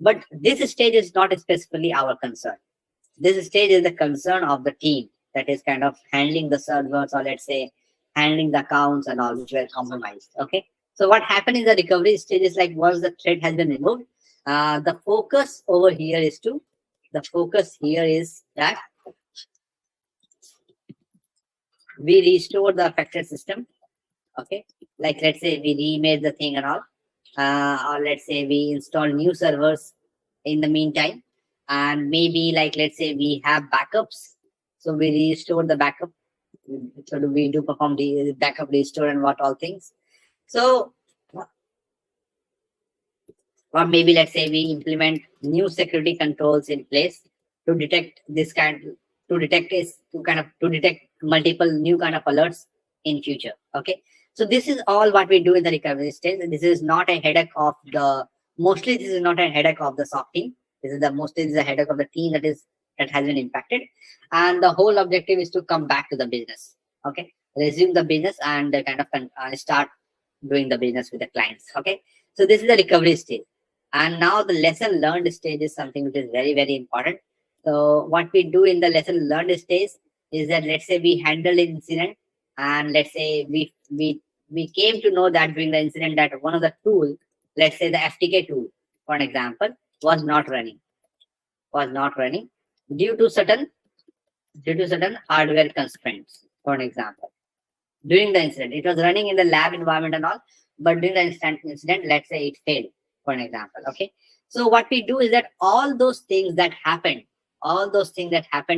But this stage is not specifically our concern. This stage is the concern of the team that is kind of handling the servers, or let's say handling the accounts and all, which were compromised. Okay. So what happened in the recovery stage is like once the threat has been removed, the focus over here is to the focus here is that we restore the affected system. Okay. Like let's say we remade the thing and all, or let's say we install new servers in the meantime, and maybe like let's say we have backups, so we restore the backup. So we do perform the backup restore and what all things. So or maybe let's say we implement new security controls in place to detect this kind to detect multiple new kind of alerts in future. Okay, so this is all what we do in the recovery stage. This is not a headache of the mostly this is not a headache of the SOC team. This is a headache of the team that has been impacted, and the whole objective is to come back to the business. Okay, resume the business and start doing the business with the clients. Okay, so this is the recovery stage. And now the lesson learned stage is something which is very, very important. So what we do in the lesson learned stage is that let's say we handle an incident, and let's say we came to know that during the incident that one of the tool, let's say the FTK tool, for an example, was not running due to certain hardware constraints, for an example. During the incident, it was running in the lab environment and all, but during the incident, let's say it failed, for an example. Okay, so what we do is that all those things that happened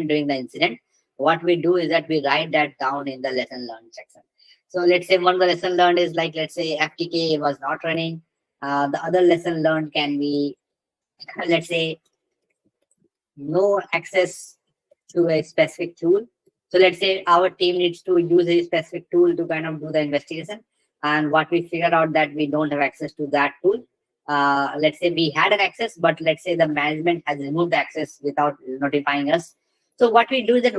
during the incident, what we do is that we write that down in the lesson learned section. So let's say one of the lesson learned is like, let's say FTK was not running. The other lesson learned can be, let's say, no access to a specific tool. So let's say our team needs to use a specific tool to kind of do the investigation, and what we figured out that we don't have access to that tool. Let's say we had an access, but let's say the management has removed the access without notifying us. So what we do is that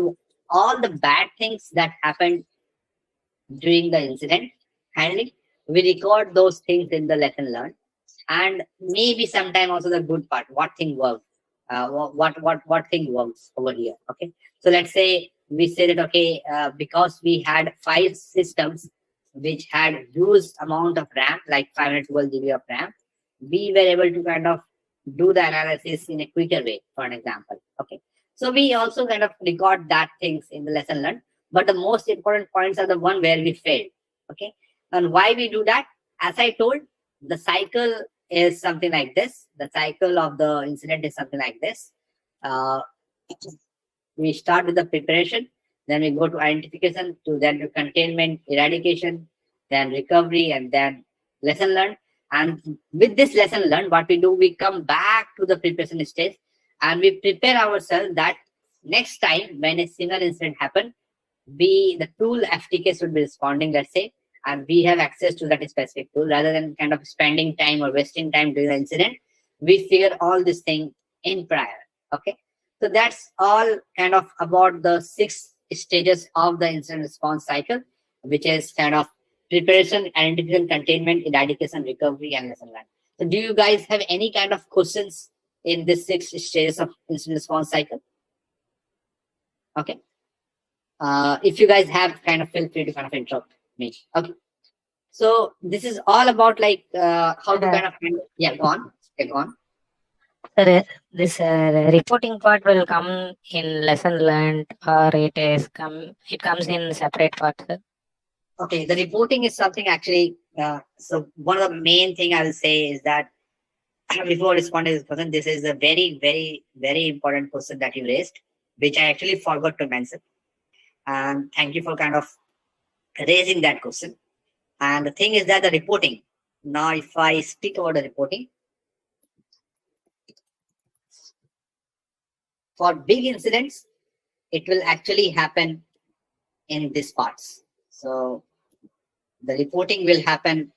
all the bad things that happened during the incident handling, we record those things in the lesson learned, and maybe sometime also the good part, what thing worked, what thing works over here. Okay, so let's say we say that okay, because we had 5 systems which had huge amount of RAM, like 512 GB of RAM, we were able to kind of do the analysis in a quicker way, for an example. Okay, so we also kind of record that things in the lesson learned, but the most important points are the one where we failed. Okay, and why we do that, as I told, the cycle is something like this. The cycle of the incident is something like this. uh, we start with the preparation, then we go to identification, to then to containment, eradication, then recovery, and then lesson learned. And with this lesson learned, what we do, we come back to the preparation stage, and we prepare ourselves that next time when a similar incident happen, the tool FTK should be responding, let's say, and we have access to that specific tool, rather than kind of spending time or wasting time during the incident. We figure all this thing in prior. Okay, so that's all kind of about the 6 stages of the incident response cycle, which is kind of preparation, identification, containment, eradication, recovery, and lesson learned. So do you guys have any kind of questions in this 6 stages of incident response cycle? Okay, if you guys have, kind of feel free to kind of interrupt me. Okay, so this is all about like how to kind of handle. Yeah, go on. Yeah, go on. This reporting part will come in lesson learned, or it comes in separate parts, sir. Okay, the reporting is something actually. So one of the main thing I will say is that before responding to this question, this is a very, very, very important question that you raised, which I actually forgot to mention. And thank you for kind of raising that question. And the thing is that the reporting. Now, if I speak about the reporting, for big incidents, it will actually happen in these parts. So the reporting will happen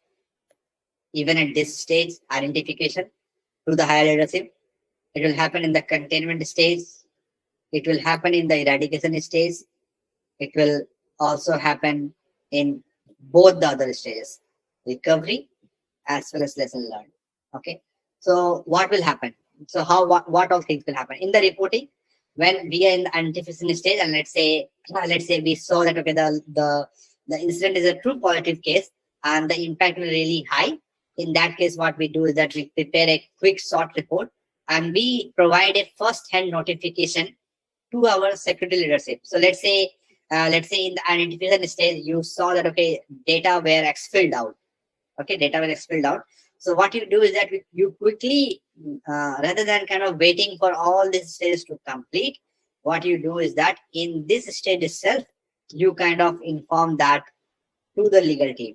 even at this stage, identification to the higher leadership. It will happen in the containment stage. It will happen in the eradication stage. It will also happen in both the other stages, recovery as well as lesson learned. Okay. So what will happen? So what all things will happen in the reporting when we are in the identification stage, and let's say we saw that okay, the incident is a true positive case and the impact will really high. In that case, what we do is that we prepare a quick short report and we provide a first-hand notification to our security leadership. So let's say in the identification stage, you saw that okay, data were expelled out. Okay, data were expelled out. So what you do is that you quickly, rather than kind of waiting for all these stages to complete, what you do is that in this stage itself, you kind of inform that to the legal team.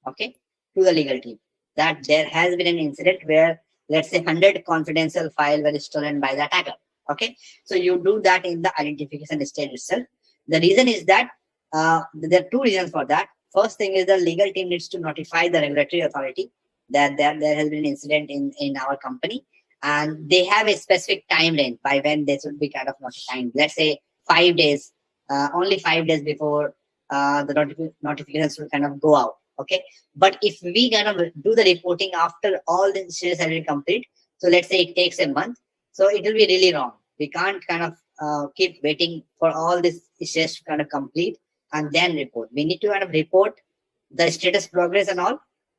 Okay, to the legal team that there has been an incident where let's say 100 confidential file were stolen by the attacker. Okay, so you do that in the identification stage itself. The reason is that there are two reasons for that. First thing is the legal team needs to notify the regulatory authority that there has been an incident in our company, and they have a specific time range by when they should be kind of notifying. Let's say 5 days, only 5 days before the notifications will kind of go out. Okay, but if we kind of do the reporting after all the incidents have been complete, so let's say it takes a month, so it will be really wrong. We can't kind of keep waiting for all these issues to kind of complete and then report. We need to kind of report the status progress and all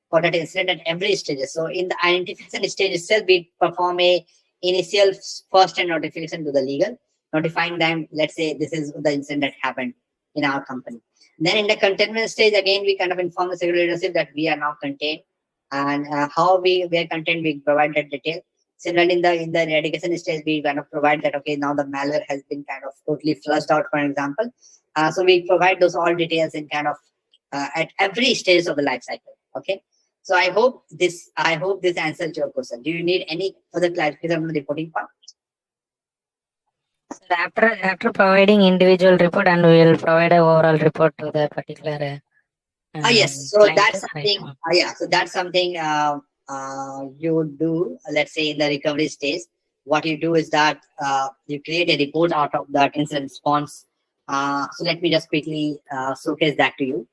for that incident at every stage. So in the identification stage itself, we perform a initial first hand notification to the legal, notifying them, let's say this is the incident that happened in our company. Then in the containment stage, again, we kind of inform the security leadership that we are now contained, and how we are contained, we provide that detail. Similarly, in the eradication stage, we kind of provide that okay, now the malware has been kind of totally flushed out, for example. So we provide those all details in kind of at every stage of the life cycle. Okay. So I hope this answers your question. Do you need any further clarification on the reporting part? So after providing individual report, and we will provide a overall report to the particular Yes. So client, that's right? something. Yeah. So that's something you would do. Let's say in the recovery stage, what you do is that you create a report out of that incident response. So let me just quickly showcase that to you.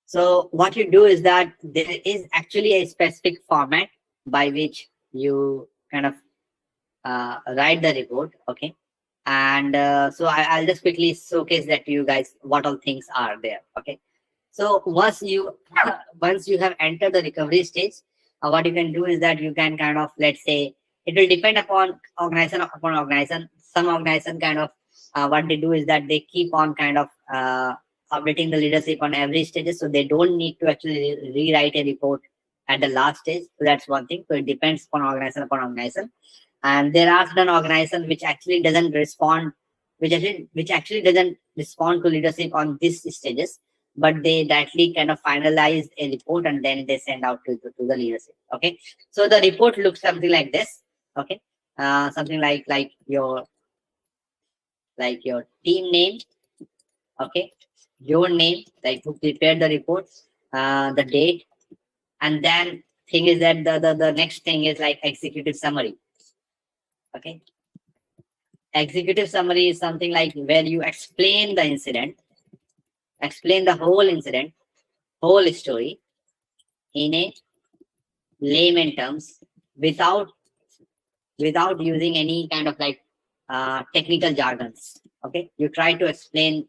So what you do is that there is actually a specific format by which you kind of write the report. Okay. And so I'll just quickly showcase that to you guys what all things are there. Okay. So once you have entered the recovery stage, what you can do is that you can kind of, let's say, it will depend upon organization upon organization. Some organization kind of what they do is that they keep on kind of updating the leadership on every stage, so they don't need to actually rewrite a report at the last stage. So that's one thing. So it depends upon organization. And there are certain organizations which actually doesn't respond, which actually doesn't respond to leadership on these stages, but they directly kind of finalize a report and then they send out to the leadership. Okay, so the report looks something like this. Okay, something like your team name. Okay, your name, like who prepared the report, the date, and then thing is that the next thing is like executive summary. Okay, executive summary is something like where you explain the whole incident, whole story in a layman terms, without using any kind of like technical jargons. Okay, you try to explain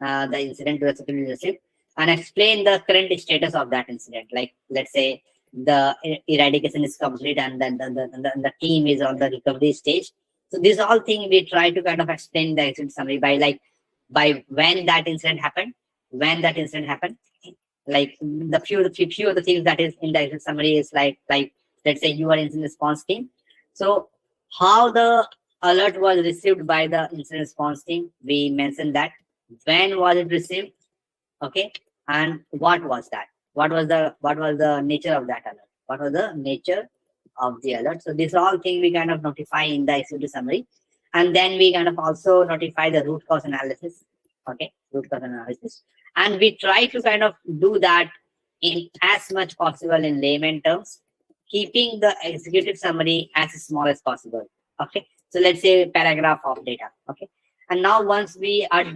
the incident to the security leadership and explain the current status of that incident. Like let's say the eradication is complete and then the team is on the recovery stage. So these all things we try to kind of explain the incident summary by when that incident happened, like the few of the things that is in the incident summary is like let's say you are incident response team. So how the alert was received by the incident response team, we mentioned that. When was it received? Okay, and what was the nature of that alert? What was the nature of the alert? So these are all things we kind of notify in the executive summary, and then we kind of also notify the root cause analysis. Okay, root cause analysis, and we try to kind of do that in as much possible in layman terms, keeping the executive summary as small as possible. Okay, so let's say paragraph of data. Okay, And now once we are done